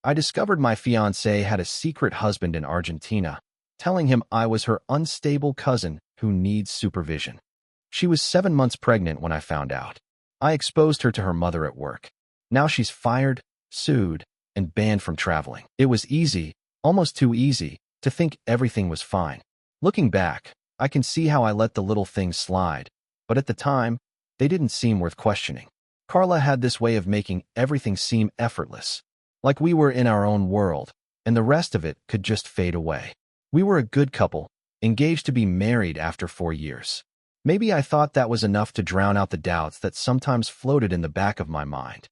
I discovered my fiancée had a secret husband in Argentina, telling him I was her unstable cousin who needs supervision. She was 7 months pregnant when I found out. I exposed her to her mother at work. Now she's fired, sued, and banned from traveling. It was easy, almost too easy, to think everything was fine. Looking back, I can see how I let the little things slide, but at the time, they didn't seem worth questioning. Carla had this way of making everything seem effortless, like we were in our own world, and the rest of it could just fade away. We were a good couple, engaged to be married after 4 years. Maybe I thought that was enough to drown out the doubts that sometimes floated in the back of my mind.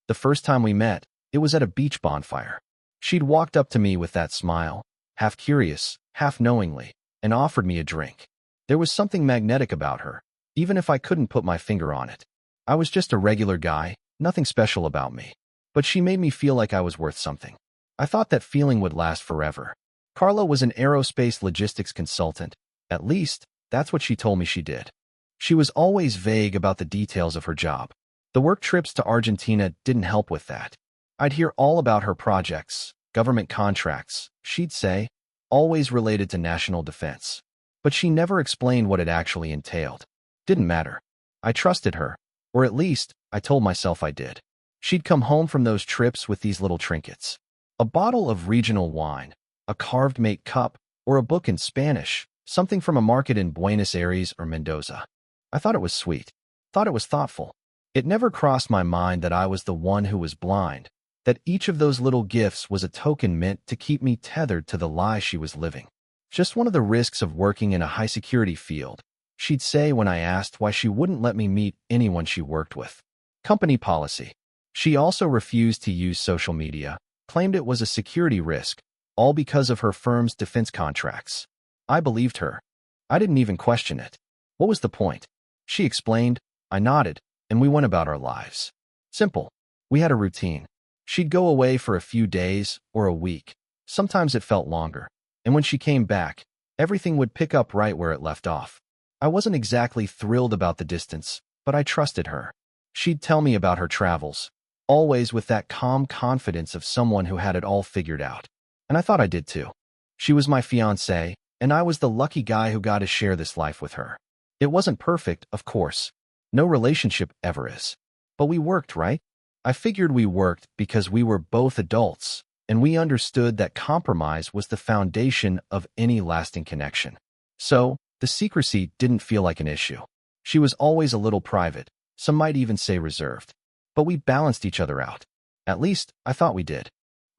The first time we met, it was at a beach bonfire. She'd walked up to me with that smile, half curious, half knowingly, and offered me a drink. There was something magnetic about her, even if I couldn't put my finger on it. I was just a regular guy, nothing special about me. But she made me feel like I was worth something. I thought that feeling would last forever. Carla was an aerospace logistics consultant. At least, that's what she told me she did. She was always vague about the details of her job. The work trips to Argentina didn't help with that. I'd hear all about her projects, government contracts, she'd say, always related to national defense. But she never explained what it actually entailed. Didn't matter. I trusted her, or at least, I told myself I did. She'd come home from those trips with these little trinkets. A bottle of regional wine, a carved mate cup, or a book in Spanish, something from a market in Buenos Aires or Mendoza. I thought it was sweet, thought it was thoughtful. It never crossed my mind that I was the one who was blind, that each of those little gifts was a token meant to keep me tethered to the lie she was living. Just one of the risks of working in a high-security field, she'd say when I asked why she wouldn't let me meet anyone she worked with. Company policy. She also refused to use social media, claimed it was a security risk, all because of her firm's defense contracts. I believed her. I didn't even question it. What was the point? She explained, I nodded, and we went about our lives. Simple. We had a routine. She'd go away for a few days or a week. Sometimes it felt longer. And when she came back, everything would pick up right where it left off. I wasn't exactly thrilled about the distance, but I trusted her. She'd tell me about her travels, always with that calm confidence of someone who had it all figured out. And I thought I did too. She was my fiancée, and I was the lucky guy who got to share this life with her. It wasn't perfect, of course. No relationship ever is. But we worked, right? I figured we worked because we were both adults, and we understood that compromise was the foundation of any lasting connection. So, the secrecy didn't feel like an issue. She was always a little private, some might even say reserved. But we balanced each other out. At least, I thought we did.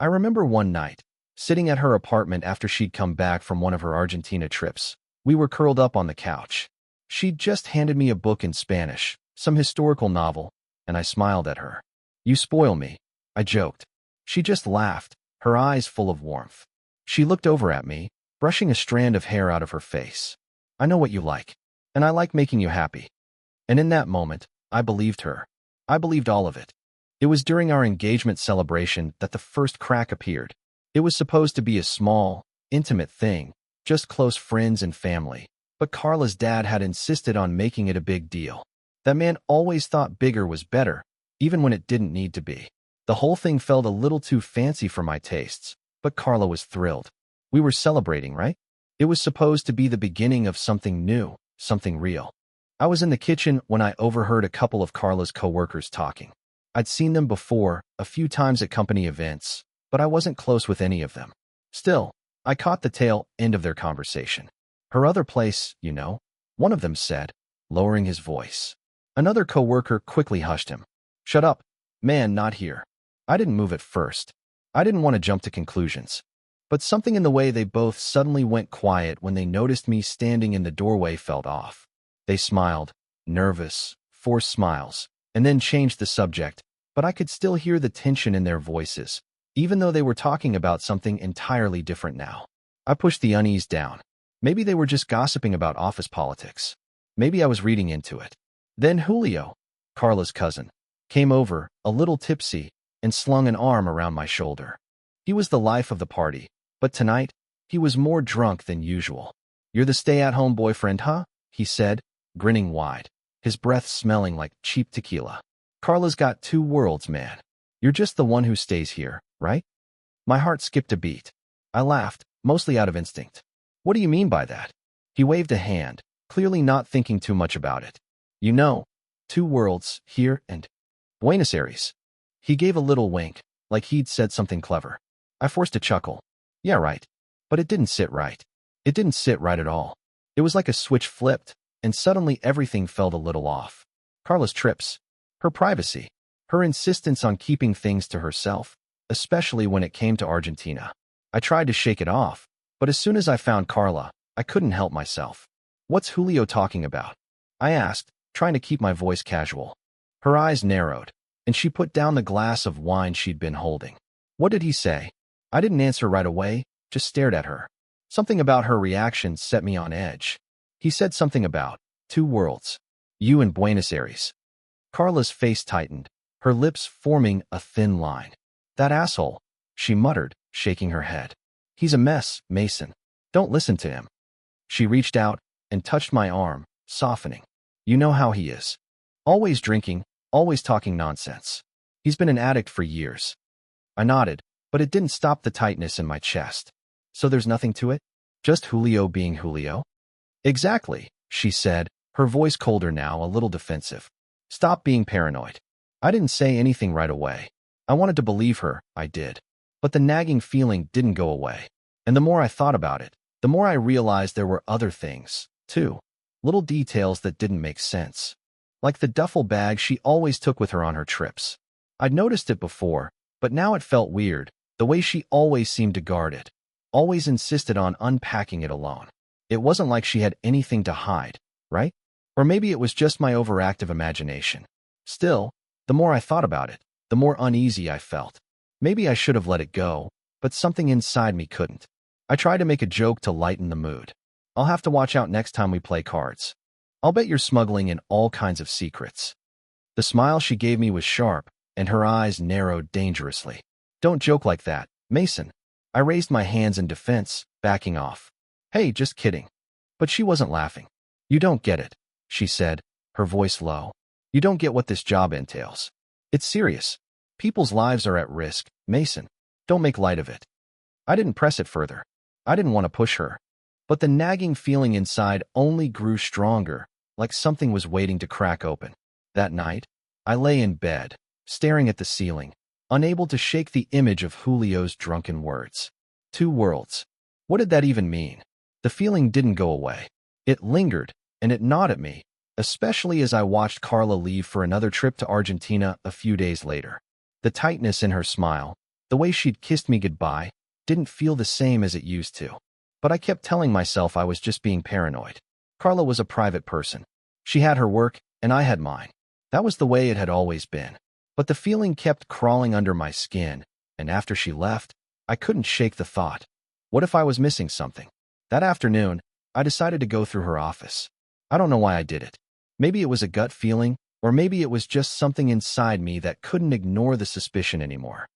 I remember one night, sitting at her apartment after she'd come back from one of her Argentina trips. We were curled up on the couch. She'd just handed me a book in Spanish, some historical novel, and I smiled at her. You spoil me, I joked. She just laughed, her eyes full of warmth. She looked over at me, brushing a strand of hair out of her face. I know what you like, and I like making you happy. And in that moment, I believed her. I believed all of it. It was during our engagement celebration that the first crack appeared. It was supposed to be a small, intimate thing, just close friends and family. But Carla's dad had insisted on making it a big deal. That man always thought bigger was better, even when it didn't need to be. The whole thing felt a little too fancy for my tastes, but Carla was thrilled. We were celebrating, right? It was supposed to be the beginning of something new, something real. I was in the kitchen when I overheard a couple of Carla's coworkers talking. I'd seen them before, a few times at company events, but I wasn't close with any of them. Still, I caught the tail end of their conversation. Her other place, you know, one of them said, lowering his voice. Another coworker quickly hushed him. Shut up. Man, not here. I didn't move at first. I didn't want to jump to conclusions. But something in the way they both suddenly went quiet when they noticed me standing in the doorway felt off. They smiled, nervous, forced smiles, and then changed the subject, but I could still hear the tension in their voices, even though they were talking about something entirely different now. I pushed the unease down. Maybe they were just gossiping about office politics. Maybe I was reading into it. Then Julio, Carla's cousin, came over, a little tipsy, and slung an arm around my shoulder. He was the life of the party, but tonight, he was more drunk than usual. You're the stay-at-home boyfriend, huh? He said, grinning wide, his breath smelling like cheap tequila. Carla's got two worlds, man. You're just the one who stays here, right? My heart skipped a beat. I laughed, mostly out of instinct. What do you mean by that? He waved a hand, clearly not thinking too much about it. You know, two worlds, here and Buenos Aires. He gave a little wink, like he'd said something clever. I forced a chuckle. Yeah, right. But it didn't sit right. It didn't sit right at all. It was like a switch flipped, and suddenly everything felt a little off. Carla's trips, her privacy, her insistence on keeping things to herself, especially when it came to Argentina. I tried to shake it off, but as soon as I found Carla, I couldn't help myself. What's Julio talking about? I asked, trying to keep my voice casual. Her eyes narrowed, and she put down the glass of wine she'd been holding. What did he say? I didn't answer right away, just stared at her. Something about her reaction set me on edge. He said something about two worlds. You and Buenos Aires. Carla's face tightened, her lips forming a thin line. That asshole, she muttered, shaking her head. He's a mess, Mason. Don't listen to him. She reached out and touched my arm, softening. You know how he is. Always drinking, always talking nonsense. He's been an addict for years. I nodded, but it didn't stop the tightness in my chest. So there's nothing to it? Just Julio being Julio? Exactly, she said, her voice colder now, a little defensive. Stop being paranoid. I didn't say anything right away. I wanted to believe her, I did. But the nagging feeling didn't go away. And the more I thought about it, the more I realized there were other things, too. Little details that didn't make sense. Like the duffel bag she always took with her on her trips. I'd noticed it before, but now it felt weird, the way she always seemed to guard it. Always insisted on unpacking it alone. It wasn't like she had anything to hide, right? Or maybe it was just my overactive imagination. Still, the more I thought about it, the more uneasy I felt. Maybe I should have let it go, but something inside me couldn't. I tried to make a joke to lighten the mood. I'll have to watch out next time we play cards. I'll bet you're smuggling in all kinds of secrets. The smile she gave me was sharp, and her eyes narrowed dangerously. Don't joke like that, Mason. I raised my hands in defense, backing off. Hey, just kidding. But she wasn't laughing. You don't get it, she said, her voice low. You don't get what this job entails. It's serious. People's lives are at risk, Mason. Don't make light of it. I didn't press it further. I didn't want to push her. But the nagging feeling inside only grew stronger, like something was waiting to crack open. That night, I lay in bed, staring at the ceiling, unable to shake the image of Julio's drunken words. Two worlds. What did that even mean? The feeling didn't go away. It lingered, and it gnawed at me, especially as I watched Carla leave for another trip to Argentina a few days later. The tightness in her smile, the way she'd kissed me goodbye, didn't feel the same as it used to. But I kept telling myself I was just being paranoid. Carla was a private person. She had her work, and I had mine. That was the way it had always been. But the feeling kept crawling under my skin, and after she left, I couldn't shake the thought. What if I was missing something? That afternoon, I decided to go through her office. I don't know why I did it. Maybe it was a gut feeling, or maybe it was just something inside me that couldn't ignore the suspicion anymore.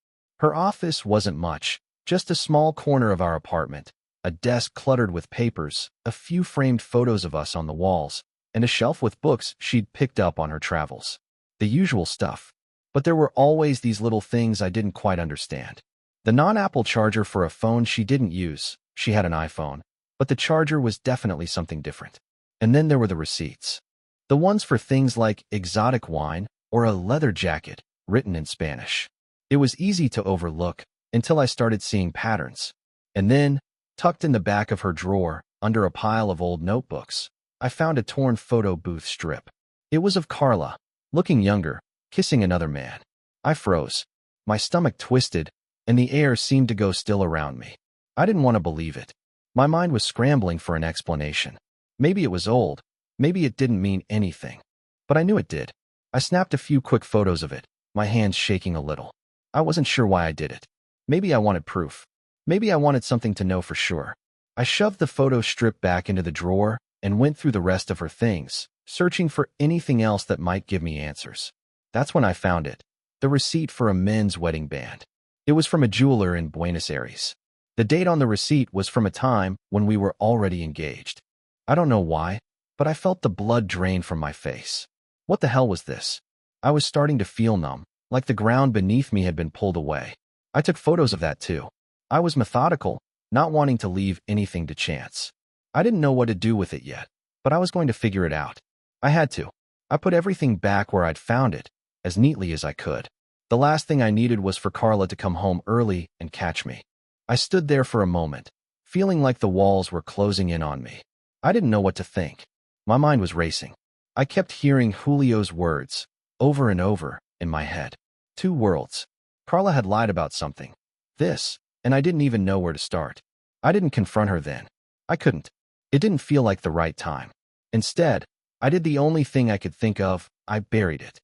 Her office wasn't much, just a small corner of our apartment, a desk cluttered with papers, a few framed photos of us on the walls, and a shelf with books she'd picked up on her travels. The usual stuff. But there were always these little things I didn't quite understand. The non-Apple charger for a phone she didn't use. She had an iPhone, but the charger was definitely something different. And then there were the receipts. The ones for things like exotic wine or a leather jacket, written in Spanish. It was easy to overlook until I started seeing patterns. And then, tucked in the back of her drawer, under a pile of old notebooks, I found a torn photo booth strip. It was of Carla, looking younger, kissing another man. I froze. My stomach twisted, and the air seemed to go still around me. I didn't want to believe it. My mind was scrambling for an explanation. Maybe it was old. Maybe it didn't mean anything. But I knew it did. I snapped a few quick photos of it, my hands shaking a little. I wasn't sure why I did it. Maybe I wanted proof. Maybe I wanted something to know for sure. I shoved the photo strip back into the drawer and went through the rest of her things, searching for anything else that might give me answers. That's when I found it. The receipt for a men's wedding band. It was from a jeweler in Buenos Aires. The date on the receipt was from a time when we were already engaged. I don't know why, but I felt the blood drain from my face. What the hell was this? I was starting to feel numb, like the ground beneath me had been pulled away. I took photos of that too. I was methodical, not wanting to leave anything to chance. I didn't know what to do with it yet, but I was going to figure it out. I had to. I put everything back where I'd found it, as neatly as I could. The last thing I needed was for Carla to come home early and catch me. I stood there for a moment, feeling like the walls were closing in on me. I didn't know what to think. My mind was racing. I kept hearing Julio's words, over and over, in my head. Two worlds. Carla had lied about something. This, and I didn't even know where to start. I didn't confront her then. I couldn't. It didn't feel like the right time. Instead, I did the only thing I could think of. I buried it.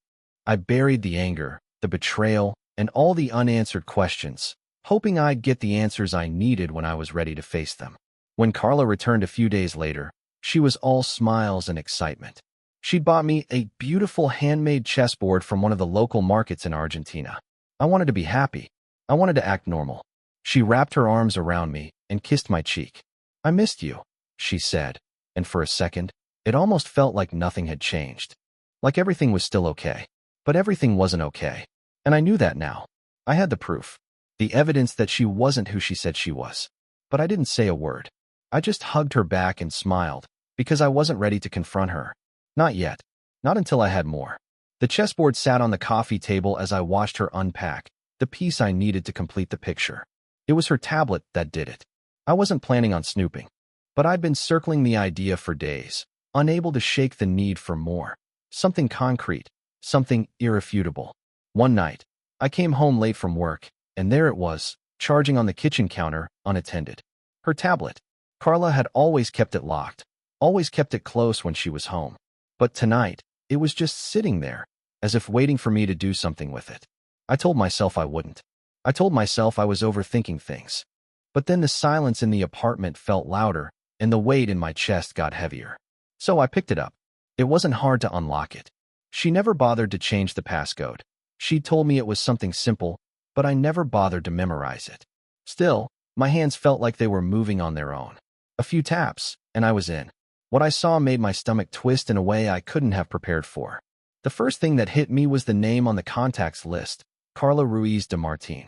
I buried the anger, the betrayal, and all the unanswered questions, hoping I'd get the answers I needed when I was ready to face them. When Carla returned a few days later, she was all smiles and excitement. She'd bought me a beautiful handmade chessboard from one of the local markets in Argentina. I wanted to be happy. I wanted to act normal. She wrapped her arms around me and kissed my cheek. "I missed you," she said, and for a second, it almost felt like nothing had changed. Like everything was still okay. But everything wasn't okay. And I knew that now. I had the proof. The evidence that she wasn't who she said she was. But I didn't say a word. I just hugged her back and smiled, because I wasn't ready to confront her. Not yet. Not until I had more. The chessboard sat on the coffee table as I watched her unpack the piece I needed to complete the picture. It was her tablet that did it. I wasn't planning on snooping. But I'd been circling the idea for days, unable to shake the need for more. Something concrete. Something irrefutable. One night, I came home late from work, and there it was, charging on the kitchen counter, unattended. Her tablet. Carla had always kept it locked, always kept it close when she was home. But tonight, it was just sitting there, as if waiting for me to do something with it. I told myself I wouldn't. I told myself I was overthinking things. But then the silence in the apartment felt louder, and the weight in my chest got heavier. So I picked it up. It wasn't hard to unlock it. She never bothered to change the passcode. She told me it was something simple, but I never bothered to memorize it. Still, my hands felt like they were moving on their own. A few taps, and I was in. What I saw made my stomach twist in a way I couldn't have prepared for. The first thing that hit me was the name on the contacts list, Carla Ruiz de Martin.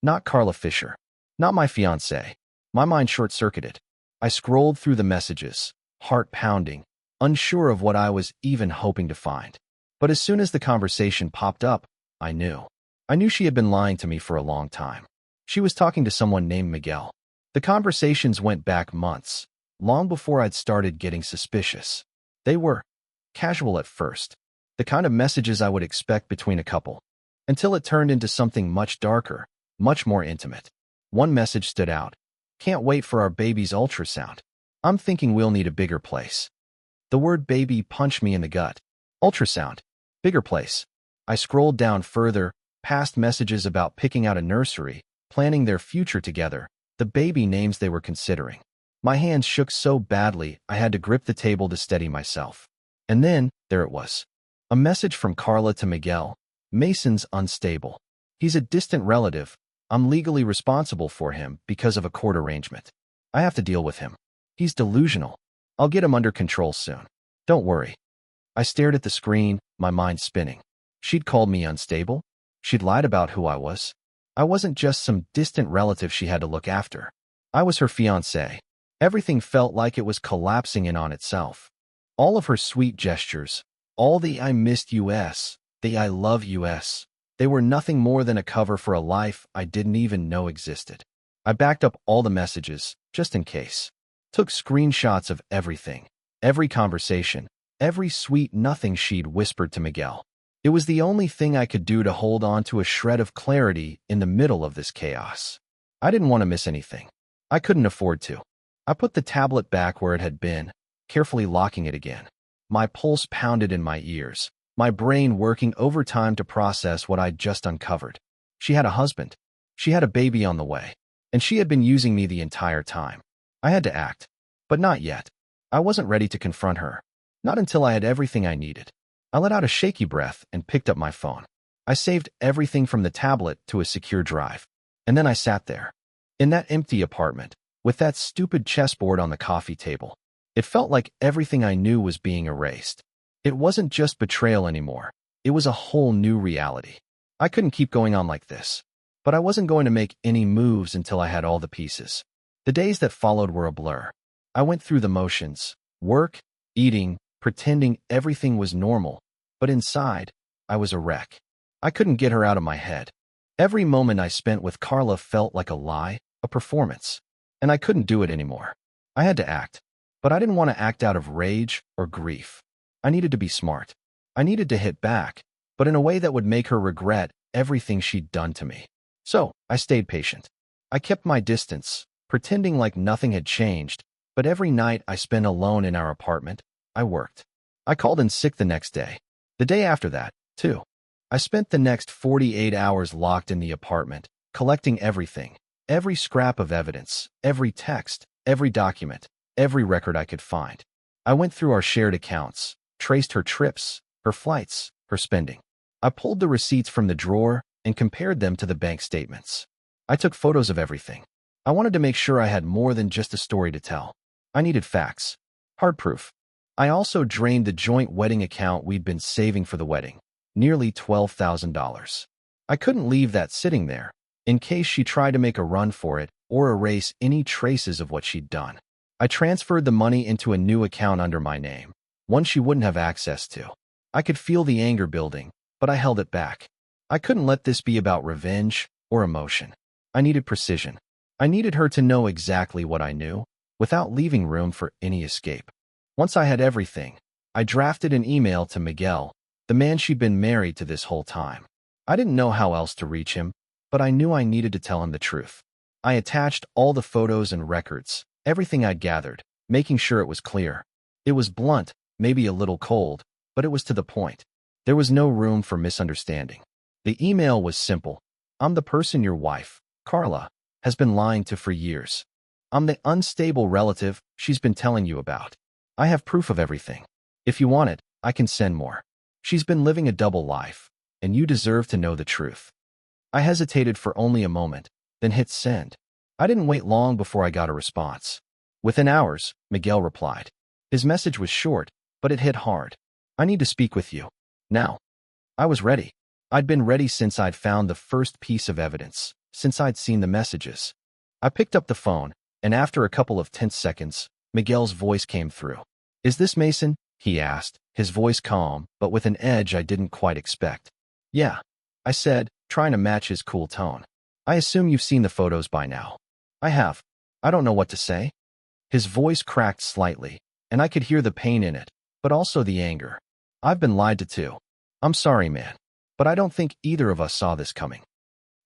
Not Carla Fisher. Not my fiancée. My mind short-circuited. I scrolled through the messages, heart pounding, unsure of what I was even hoping to find. But as soon as the conversation popped up, I knew. I knew she had been lying to me for a long time. She was talking to someone named Miguel. The conversations went back months, long before I'd started getting suspicious. They were casual at first, the kind of messages I would expect between a couple, until it turned into something much darker, much more intimate. One message stood out. "Can't wait for our baby's ultrasound. I'm thinking we'll need a bigger place." The word baby punched me in the gut. Ultrasound. Bigger place. I scrolled down further, past messages about picking out a nursery, planning their future together, the baby names they were considering. My hands shook so badly I had to grip the table to steady myself. And then, there it was. A message from Carla to Miguel. "Mason's unstable. He's a distant relative. I'm legally responsible for him because of a court arrangement. I have to deal with him. He's delusional. I'll get him under control soon. Don't worry." I stared at the screen, my mind spinning. She'd called me unstable? She'd lied about who I was? I wasn't just some distant relative she had to look after. I was her fiancé. Everything felt like it was collapsing in on itself. All of her sweet gestures, all the "I missed US," the "I love US," they were nothing more than a cover for a life I didn't even know existed. I backed up all the messages, just in case. Took screenshots of everything, every conversation, every sweet nothing she'd whispered to Miguel. It was the only thing I could do to hold on to a shred of clarity in the middle of this chaos. I didn't want to miss anything. I couldn't afford to. I put the tablet back where it had been, carefully locking it again. My pulse pounded in my ears, my brain working overtime to process what I'd just uncovered. She had a husband. She had a baby on the way. And she had been using me the entire time. I had to act. But not yet. I wasn't ready to confront her. Not until I had everything I needed. I let out a shaky breath and picked up my phone. I saved everything from the tablet to a secure drive. And then I sat there. In that empty apartment, with that stupid chessboard on the coffee table. It felt like everything I knew was being erased. It wasn't just betrayal anymore. It was a whole new reality. I couldn't keep going on like this. But I wasn't going to make any moves until I had all the pieces. The days that followed were a blur. I went through the motions, work, eating, pretending everything was normal, but inside, I was a wreck. I couldn't get her out of my head. Every moment I spent with Carla felt like a lie, a performance, and I couldn't do it anymore. I had to act, but I didn't want to act out of rage or grief. I needed to be smart. I needed to hit back, but in a way that would make her regret everything she'd done to me. So, I stayed patient. I kept my distance, pretending like nothing had changed, but every night I spent alone in our apartment, I worked. I called in sick the next day. The day after that, too. I spent the next 48 hours locked in the apartment, collecting everything, every scrap of evidence, every text, every document, every record I could find. I went through our shared accounts, traced her trips, her flights, her spending. I pulled the receipts from the drawer and compared them to the bank statements. I took photos of everything. I wanted to make sure I had more than just a story to tell. I needed facts. Hard proof. I also drained the joint wedding account we'd been saving for the wedding. Nearly $12,000. I couldn't leave that sitting there, in case she tried to make a run for it or erase any traces of what she'd done. I transferred the money into a new account under my name, one she wouldn't have access to. I could feel the anger building, but I held it back. I couldn't let this be about revenge or emotion. I needed precision. I needed her to know exactly what I knew, without leaving room for any escape. Once I had everything, I drafted an email to Miguel, the man she'd been married to this whole time. I didn't know how else to reach him, but I knew I needed to tell him the truth. I attached all the photos and records, everything I'd gathered, making sure it was clear. It was blunt, maybe a little cold, but it was to the point. There was no room for misunderstanding. The email was simple. I'm the person your wife, Carla, has been lying to for years. I'm the unstable relative she's been telling you about. I have proof of everything. If you want it, I can send more. She's been living a double life, and you deserve to know the truth. I hesitated for only a moment, then hit send. I didn't wait long before I got a response. Within hours, Miguel replied. His message was short, but it hit hard. I need to speak with you. Now. I was ready. I'd been ready since I'd found the first piece of evidence, since I'd seen the messages. I picked up the phone, and after a couple of tense seconds, Miguel's voice came through. Is this Mason? He asked, his voice calm, but with an edge I didn't quite expect. Yeah, I said, trying to match his cool tone. I assume you've seen the photos by now. I have. I don't know what to say. His voice cracked slightly, and I could hear the pain in it, but also the anger. I've been lied to too. I'm sorry, man, but I don't think either of us saw this coming.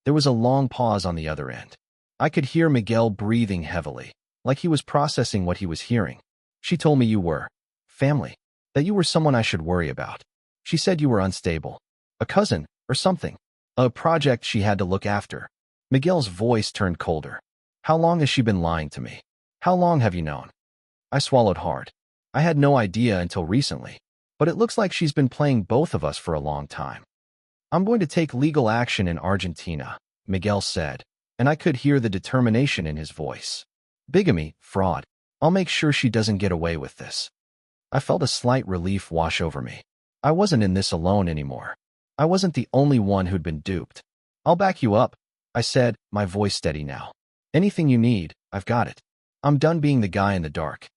There was a long pause on the other end. I could hear Miguel breathing heavily, like he was processing what he was hearing. She told me you were family, that you were someone I should worry about. She said you were unstable, a cousin or something, a project she had to look after. Miguel's voice turned colder. How long has she been lying to me? How long have you known? I swallowed hard. I had no idea until recently, but it looks like she's been playing both of us for a long time. I'm going to take legal action in Argentina, Miguel said, and I could hear the determination in his voice. Bigamy, fraud. I'll make sure she doesn't get away with this. I felt a slight relief wash over me. I wasn't in this alone anymore. I wasn't the only one who'd been duped. I'll back you up, I said, my voice steady now. Anything you need, I've got it. I'm done being the guy in the dark.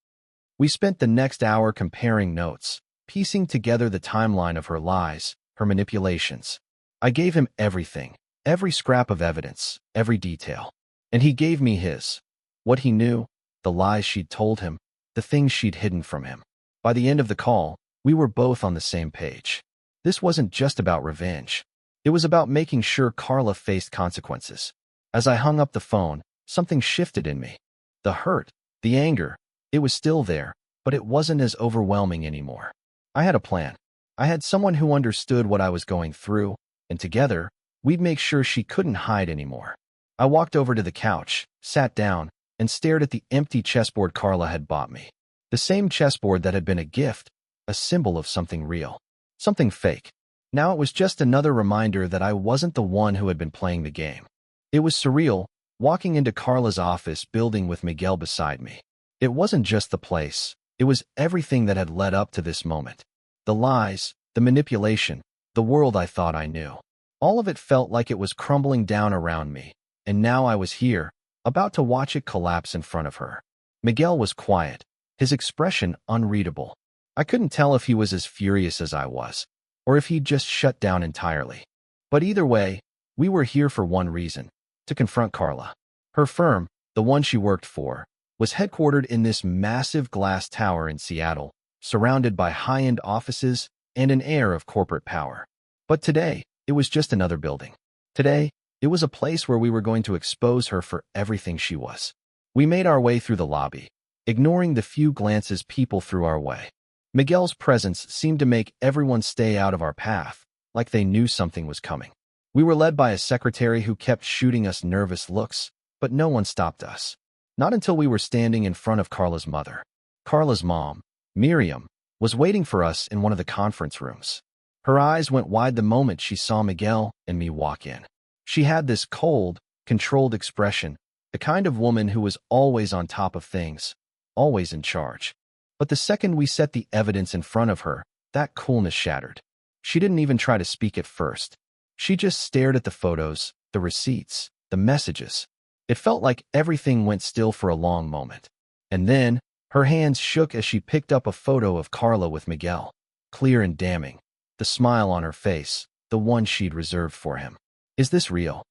We spent the next hour comparing notes, piecing together the timeline of her lies, her manipulations. I gave him everything, every scrap of evidence, every detail. And he gave me his. What he knew, the lies she'd told him, the things she'd hidden from him. By the end of the call, we were both on the same page. This wasn't just about revenge. It was about making sure Carla faced consequences. As I hung up the phone, something shifted in me. The hurt, the anger, it was still there, but it wasn't as overwhelming anymore. I had a plan. I had someone who understood what I was going through, and together, we'd make sure she couldn't hide anymore. I walked over to the couch, sat down, and stared at the empty chessboard Carla had bought me. The same chessboard that had been a gift, a symbol of something real, something fake. Now it was just another reminder that I wasn't the one who had been playing the game. It was surreal, walking into Carla's office building with Miguel beside me. It wasn't just the place, it was everything that had led up to this moment. The lies, the manipulation, the world I thought I knew. All of it felt like it was crumbling down around me, and now I was here, about to watch it collapse in front of her. Miguel was quiet, his expression unreadable. I couldn't tell if he was as furious as I was, or if he'd just shut down entirely. But either way, we were here for one reason: to confront Carla. Her firm, the one she worked for, was headquartered in this massive glass tower in Seattle, surrounded by high-end offices and an air of corporate power. But today, it was just another building. Today, it was a place where we were going to expose her for everything she was. We made our way through the lobby, ignoring the few glances people threw our way. Miguel's presence seemed to make everyone stay out of our path, like they knew something was coming. We were led by a secretary who kept shooting us nervous looks, but no one stopped us. Not until we were standing in front of Carla's mother. Carla's mom, Miriam, was waiting for us in one of the conference rooms. Her eyes went wide the moment she saw Miguel and me walk in. She had this cold, controlled expression, the kind of woman who was always on top of things, always in charge. But the second we set the evidence in front of her, that coolness shattered. She didn't even try to speak at first. She just stared at the photos, the receipts, the messages. It felt like everything went still for a long moment. And then, her hands shook as she picked up a photo of Carla with Miguel. Clear and damning. The smile on her face, the one she'd reserved for him. Is this real?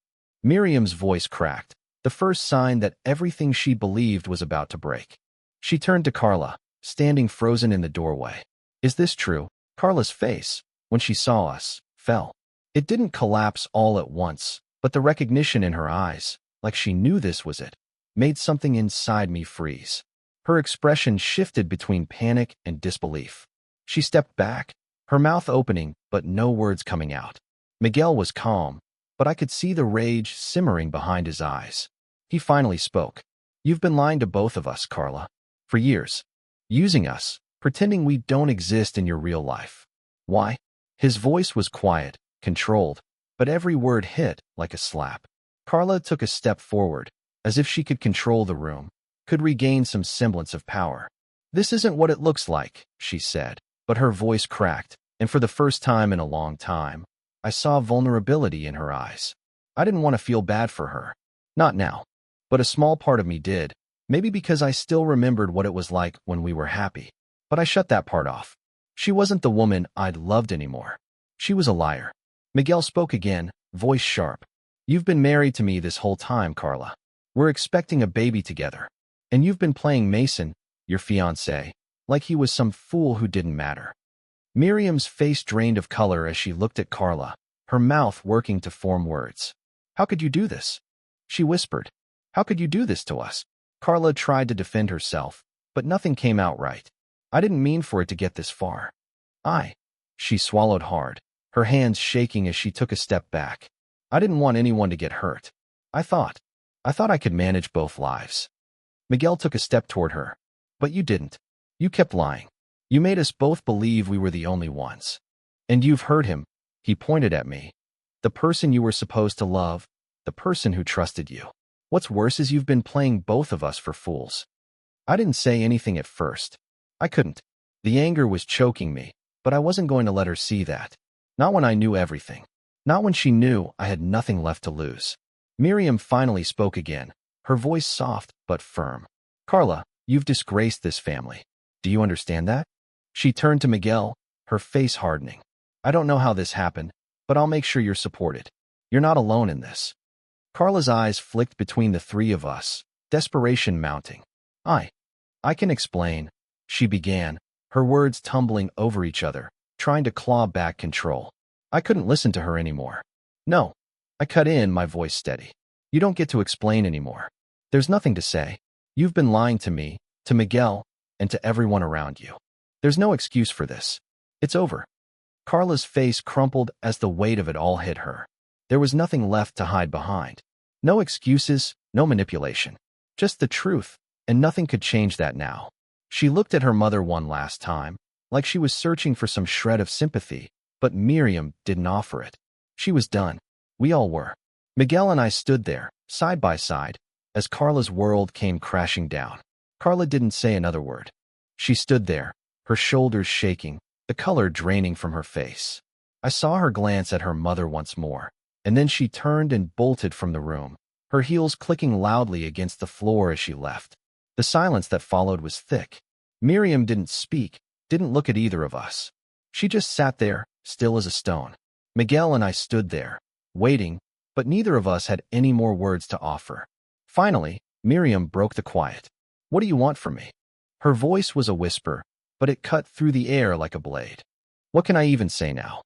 Miriam's voice cracked, the first sign that everything she believed was about to break. She turned to Carla, standing frozen in the doorway. Is this true? Carla's face, when she saw us, fell. It didn't collapse all at once, but the recognition in her eyes, like she knew this was it, made something inside me freeze. Her expression shifted between panic and disbelief. She stepped back, her mouth opening, but no words coming out. Miguel was calm, but I could see the rage simmering behind his eyes. He finally spoke. You've been lying to both of us, Carla. For years. Using us, pretending we don't exist in your real life. Why? His voice was quiet, controlled, but every word hit like a slap. Carla took a step forward, as if she could control the room, could regain some semblance of power. This isn't what it looks like, she said, but her voice cracked, and for the first time in a long time, I saw vulnerability in her eyes. I didn't want to feel bad for her. Not now. But a small part of me did, maybe because I still remembered what it was like when we were happy. But I shut that part off. She wasn't the woman I'd loved anymore. She was a liar. Miguel spoke again, voice sharp. You've been married to me this whole time, Carla. We're expecting a baby together. And you've been playing Mason, your fiancé, like he was some fool who didn't matter. Miriam's face drained of color as she looked at Carla, her mouth working to form words. How could you do this? She whispered. How could you do this to us? Carla tried to defend herself, but nothing came out right. I didn't mean for it to get this far. She swallowed hard, her hands shaking as she took a step back. I didn't want anyone to get hurt. I thought I could manage both lives. Miguel took a step toward her. But you didn't. You kept lying. You made us both believe we were the only ones. And you've hurt him. He pointed at me. The person you were supposed to love, the person who trusted you. What's worse is you've been playing both of us for fools. I didn't say anything at first. I couldn't. The anger was choking me, but I wasn't going to let her see that. Not when I knew everything. Not when she knew I had nothing left to lose. Miriam finally spoke again, her voice soft but firm. Carla, you've disgraced this family. Do you understand that? She turned to Miguel, her face hardening. I don't know how this happened, but I'll make sure you're supported. You're not alone in this. Carla's eyes flicked between the three of us, desperation mounting. I can explain, she began, her words tumbling over each other, trying to claw back control. I couldn't listen to her anymore. No. I cut in, my voice steady. You don't get to explain anymore. There's nothing to say. You've been lying to me, to Miguel, and to everyone around you. There's no excuse for this. It's over. Carla's face crumpled as the weight of it all hit her. There was nothing left to hide behind. No excuses, no manipulation. Just the truth, and nothing could change that now. She looked at her mother one last time, like she was searching for some shred of sympathy, but Miriam didn't offer it. She was done. We all were. Miguel and I stood there, side by side, as Carla's world came crashing down. Carla didn't say another word. She stood there, her shoulders shaking, the color draining from her face. I saw her glance at her mother once more, and then she turned and bolted from the room, her heels clicking loudly against the floor as she left. The silence that followed was thick. Miriam didn't speak, didn't look at either of us. She just sat there, still as a stone. Miguel and I stood there, waiting, but neither of us had any more words to offer. Finally, Miriam broke the quiet. "What do you want from me?" Her voice was a whisper, but it cut through the air like a blade. What can I even say now?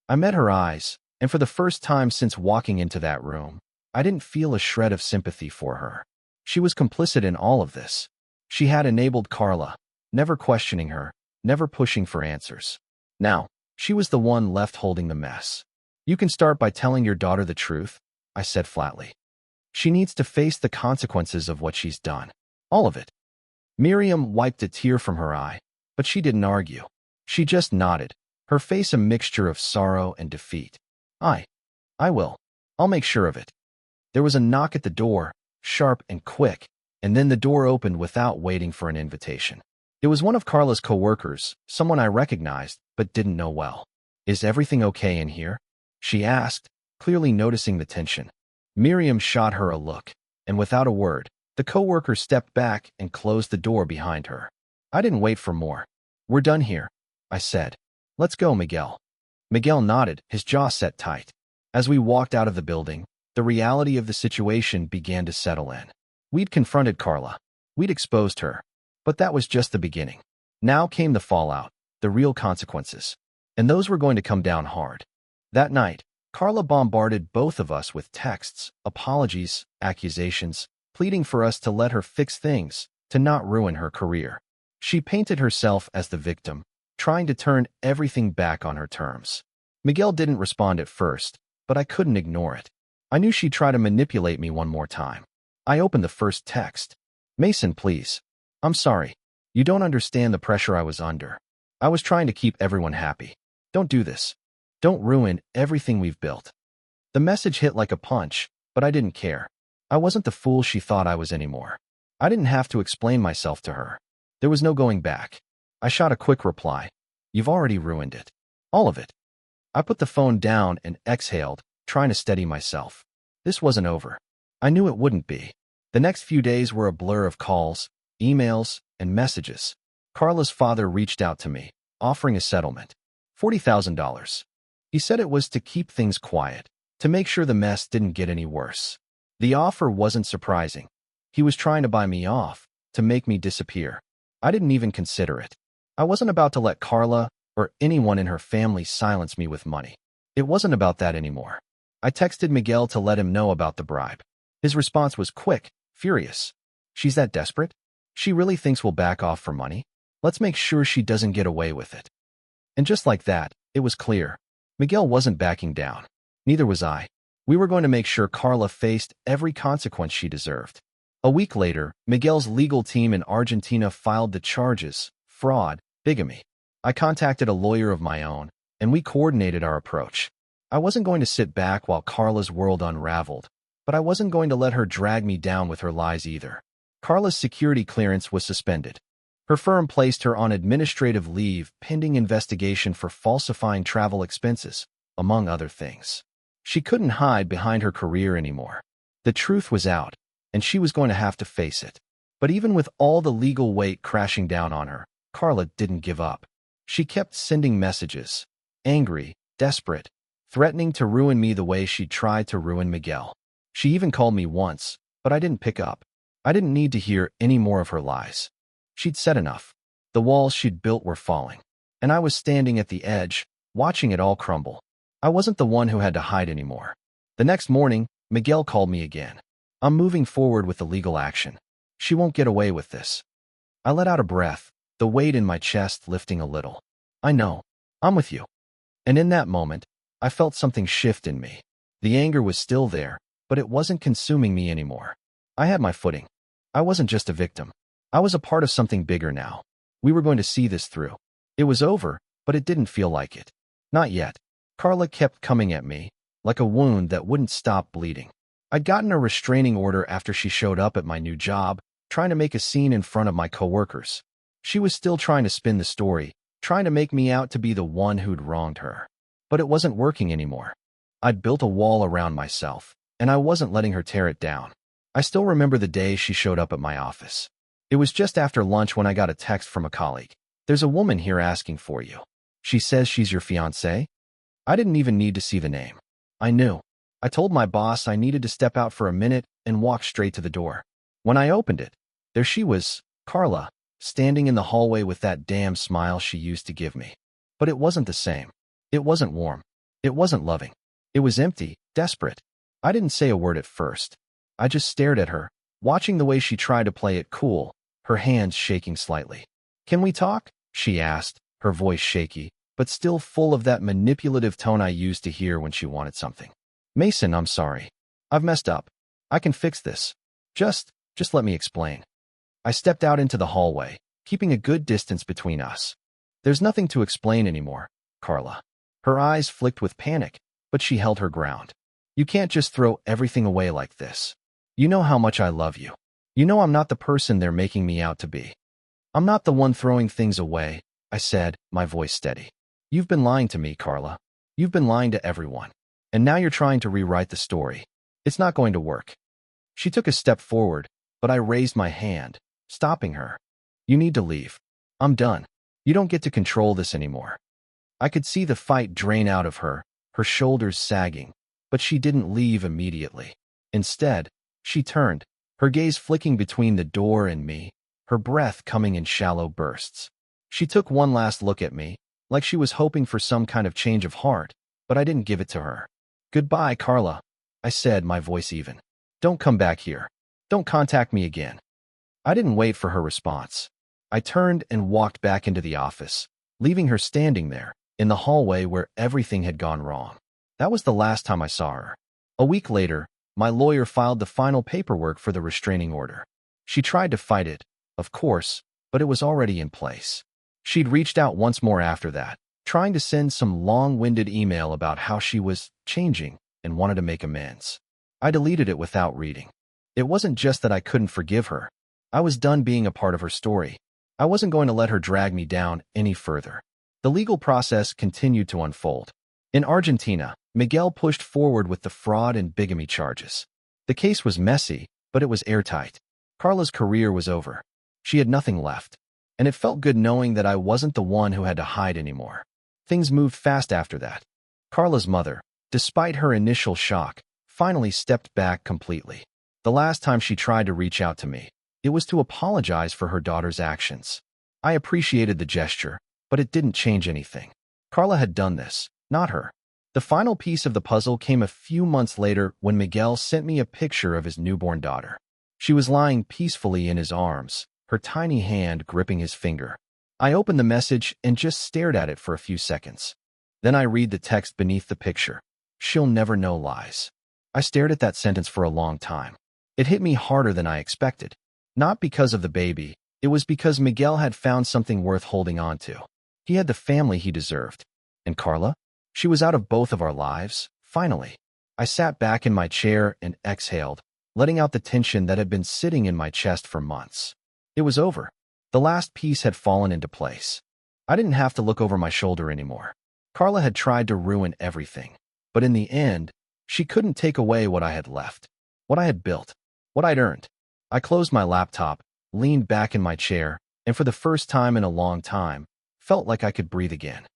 I met her eyes, and for the first time since walking into that room, I didn't feel a shred of sympathy for her. She was complicit in all of this. She had enabled Carla, never questioning her, never pushing for answers. Now, she was the one left holding the mess. "You can start by telling your daughter the truth," I said flatly. "She needs to face the consequences of what she's done. All of it." Miriam wiped a tear from her eye, but she didn't argue. She just nodded, her face a mixture of sorrow and defeat. I will. I'll make sure of it." There was a knock at the door, sharp and quick, and then the door opened without waiting for an invitation. It was one of Carla's coworkers, someone I recognized but didn't know well. "Is everything okay in here?" she asked, clearly noticing the tension. Miriam shot her a look, and without a word, the coworker stepped back and closed the door behind her. I didn't wait for more. "We're done here," I said. "Let's go, Miguel." Miguel nodded, his jaw set tight. As we walked out of the building, the reality of the situation began to settle in. We'd confronted Carla. We'd exposed her. But that was just the beginning. Now came the fallout, the real consequences. And those were going to come down hard. That night, Carla bombarded both of us with texts, apologies, accusations, pleading for us to let her fix things, to not ruin her career. She painted herself as the victim, trying to turn everything back on her terms. Miguel didn't respond at first, but I couldn't ignore it. I knew she'd try to manipulate me one more time. I opened the first text. "Mason, please. I'm sorry. You don't understand the pressure I was under. I was trying to keep everyone happy. Don't do this. Don't ruin everything we've built." The message hit like a punch, but I didn't care. I wasn't the fool she thought I was anymore. I didn't have to explain myself to her. There was no going back. I shot a quick reply. "You've already ruined it. All of it." I put the phone down and exhaled, trying to steady myself. This wasn't over. I knew it wouldn't be. The next few days were a blur of calls, emails, and messages. Carla's father reached out to me, offering a settlement. $40,000. He said it was to keep things quiet, to make sure the mess didn't get any worse. The offer wasn't surprising. He was trying to buy me off, to make me disappear. I didn't even consider it. I wasn't about to let Carla or anyone in her family silence me with money. It wasn't about that anymore. I texted Miguel to let him know about the bribe. His response was quick, furious. "She's that desperate? She really thinks we'll back off for money? Let's make sure she doesn't get away with it." And just like that, it was clear. Miguel wasn't backing down. Neither was I. We were going to make sure Carla faced every consequence she deserved. A week later, Miguel's legal team in Argentina filed the charges: fraud, bigamy. I contacted a lawyer of my own, and we coordinated our approach. I wasn't going to sit back while Carla's world unraveled, but I wasn't going to let her drag me down with her lies either. Carla's security clearance was suspended. Her firm placed her on administrative leave pending investigation for falsifying travel expenses, among other things. She couldn't hide behind her career anymore. The truth was out, and she was going to have to face it. But even with all the legal weight crashing down on her, Carla didn't give up. She kept sending messages, angry, desperate, threatening to ruin me the way she'd tried to ruin Miguel. She even called me once, but I didn't pick up. I didn't need to hear any more of her lies. She'd said enough. The walls she'd built were falling, and I was standing at the edge, watching it all crumble. I wasn't the one who had to hide anymore. The next morning, Miguel called me again. "I'm moving forward with the legal action. She won't get away with this." I let out a breath, the weight in my chest lifting a little. "I know. I'm with you." And in that moment, I felt something shift in me. The anger was still there, but it wasn't consuming me anymore. I had my footing. I wasn't just a victim. I was a part of something bigger now. We were going to see this through. It was over, but it didn't feel like it. Not yet. Carla kept coming at me, like a wound that wouldn't stop bleeding. I'd gotten a restraining order after she showed up at my new job, trying to make a scene in front of my coworkers. She was still trying to spin the story, trying to make me out to be the one who'd wronged her. But it wasn't working anymore. I'd built a wall around myself, and I wasn't letting her tear it down. I still remember the day she showed up at my office. It was just after lunch when I got a text from a colleague. "There's a woman here asking for you. She says she's your fiancée." I didn't even need to see the name. I knew. I told my boss I needed to step out for a minute and walked straight to the door. When I opened it, there she was, Carla, standing in the hallway with that damn smile she used to give me. But it wasn't the same. It wasn't warm. It wasn't loving. It was empty, desperate. I didn't say a word at first. I just stared at her, watching the way she tried to play it cool, her hands shaking slightly. "Can we talk?" she asked, her voice shaky, but still full of that manipulative tone I used to hear when she wanted something. "Mason, I'm sorry. I've messed up. I can fix this. Just let me explain." I stepped out into the hallway, keeping a good distance between us. "There's nothing to explain anymore, Carla." Her eyes flicked with panic, but she held her ground. "You can't just throw everything away like this. You know how much I love you. You know I'm not the person they're making me out to be." "I'm not the one throwing things away," I said, my voice steady. "You've been lying to me, Carla. You've been lying to everyone. And now you're trying to rewrite the story. It's not going to work." She took a step forward, but I raised my hand, stopping her. "You need to leave. I'm done. You don't get to control this anymore." I could see the fight drain out of her, her shoulders sagging, but she didn't leave immediately. Instead, she turned, her gaze flicking between the door and me, her breath coming in shallow bursts. She took one last look at me, like she was hoping for some kind of change of heart, but I didn't give it to her. "Goodbye, Carla," I said, my voice even. "Don't come back here. Don't contact me again." I didn't wait for her response. I turned and walked back into the office, leaving her standing there, in the hallway where everything had gone wrong. That was the last time I saw her. A week later, my lawyer filed the final paperwork for the restraining order. She tried to fight it, of course, but it was already in place. She'd reached out once more after that, trying to send some long-winded email about how she was changing and wanted to make amends. I deleted it without reading. It wasn't just that I couldn't forgive her. I was done being a part of her story. I wasn't going to let her drag me down any further. The legal process continued to unfold. In Argentina, Miguel pushed forward with the fraud and bigamy charges. The case was messy, but it was airtight. Carla's career was over. She had nothing left. And it felt good knowing that I wasn't the one who had to hide anymore. Things moved fast after that. Carla's mother, despite her initial shock, finally stepped back completely. The last time she tried to reach out to me, it was to apologize for her daughter's actions. I appreciated the gesture, but it didn't change anything. Carla had done this, not her. The final piece of the puzzle came a few months later when Miguel sent me a picture of his newborn daughter. She was lying peacefully in his arms, her tiny hand gripping his finger. I opened the message and just stared at it for a few seconds. Then I read the text beneath the picture. "She'll never know lies." I stared at that sentence for a long time. It hit me harder than I expected. Not because of the baby, it was because Miguel had found something worth holding on to. He had the family he deserved. And Carla? She was out of both of our lives, finally. I sat back in my chair and exhaled, letting out the tension that had been sitting in my chest for months. It was over. The last piece had fallen into place. I didn't have to look over my shoulder anymore. Carla had tried to ruin everything, but in the end, she couldn't take away what I had left, what I had built, what I'd earned. I closed my laptop, leaned back in my chair, and for the first time in a long time, felt like I could breathe again.